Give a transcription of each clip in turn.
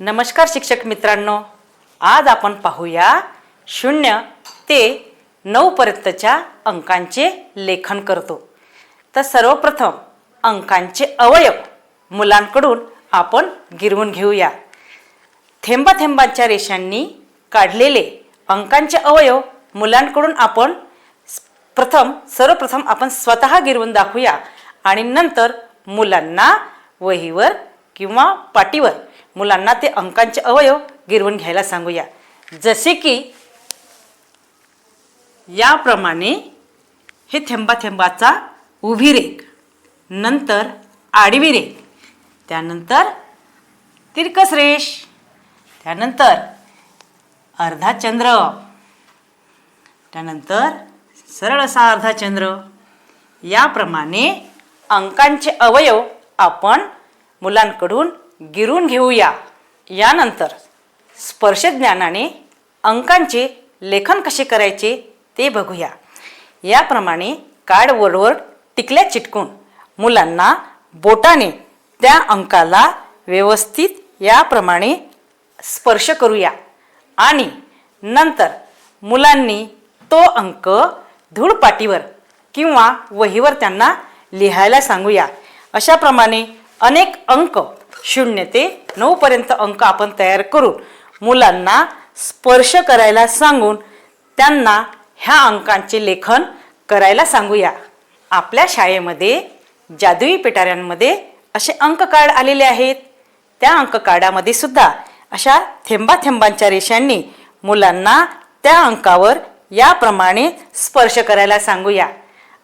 नमस्कार शिक्षक मित्रांनो, आज आपण पाहूया 0 ते 9 पर्यंतच्या अंकांचे लेखन करतो। तर सर्वप्रथम अंकांचे अवयव मुलांकडून आपण गिरवून घेऊया। थेंबा थेंबांच्या रेषांनी काढलेले अंकांचे अवयव मुलांकडून आपण सर्वप्रथम आपण स्वतः गिरवून दाखवूया आणि नंतर मुलांना वहीवर किंवा पाटीवर मुलांना ते अंकांचे अवयव गिरवून घ्यायला सांगूया। जसे की याप्रमाणे हे थेंबा थेंबाचा उभी रेघ, नंतर आडवी रेघ, त्यानंतर तिरकस रेष, त्यानंतर अर्धा चंद्र, त्यानंतर सरळ असा अर्धा चंद्र। याप्रमाणे अंकांचे अवयव आपण मुलांकडून गिरवून घेऊया। यानंतर स्पर्श ज्ञानाने अंकांचे लेखन कसे करायचे ते बघूया। याप्रमाणे कार्डबोर्डवर टिकल्या चिटकून मुलांना बोटाने त्या अंकाला व्यवस्थित याप्रमाणे स्पर्श करूया आणि नंतर मुलांनी तो अंक धूळपाटीवर किंवा वहीवर त्यांना लिहायला सांगूया। अशा प्रमाणे अनेक अंक 0 ते 9 पर्यंत अंक आपण तयार करून मुलांना स्पर्श करायला सांगून त्यांना ह्या अंकांचे लेखन करायला सांगूया। आपल्या शाळेमध्ये जादुई पिटाऱ्यांमध्ये असे अंक कार्ड आलेले आहेत। त्या अंक कार्डामध्ये सुद्धा अशा थेंबा थेंबांच्या रेषांनी मुलांना त्या अंकावर याप्रमाणे स्पर्श करायला सांगूया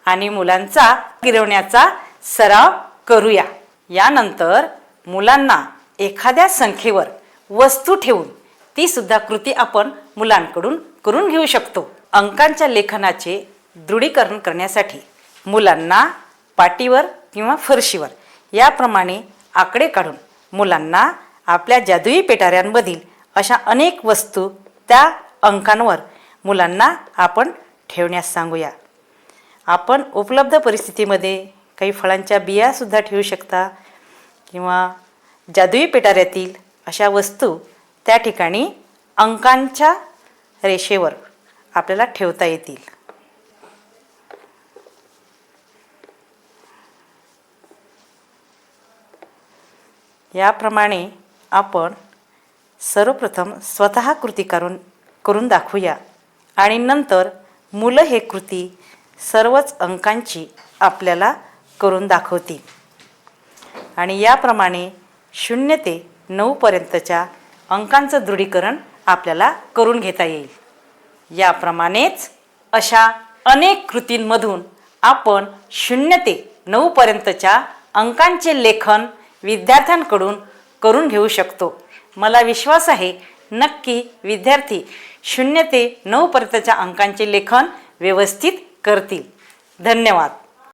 आणि मुलांचा गिरवण्याचा सराव करूया। यानंतर मुलांना एखाद्या संख्येवर वस्तू ठेवून ती सुद्धा कृती आपण मुलांकडून करून घेऊ शकतो। अंकांच्या लेखनाचे दृढीकरण करण्यासाठी मुलांना पाटीवर किंवा फरशीवर याप्रमाणे आकडे काढून मुलांना आपल्या जादुई पिटाऱ्यांमधील अशा अनेक वस्तू त्या अंकांवर मुलांना आपण ठेवण्यास सांगूया। आपण उपलब्ध परिस्थितीमध्ये काही फळांच्या बिया सुद्धा ठेवू शकता किंवा जादुई पिटाऱ्यातील अशा वस्तू त्या ठिकाणी अंकांच्या रेषेवर आपल्याला ठेवता येतील। याप्रमाणे आपण सर्वप्रथम स्वतः कृती करून दाखवूया आणि नंतर मुलं हे कृती सर्वच अंकांची आपल्याला करून दाखवतील आणि याप्रमाणे 0 ते 9 पर्यंतच्या अंकांचं दृढीकरण आपल्याला करून घेता येईल। याप्रमाणेच अशा अनेक कृतींमधून आपण 0 ते 9 पर्यंतच्या अंकांचे लेखन विद्यार्थ्यांकडून करून घेऊ शकतो। मला विश्वास आहे नक्की विद्यार्थी 0 ते 9 पर्यंतच्या अंकांचे लेखन व्यवस्थित करतील। धन्यवाद।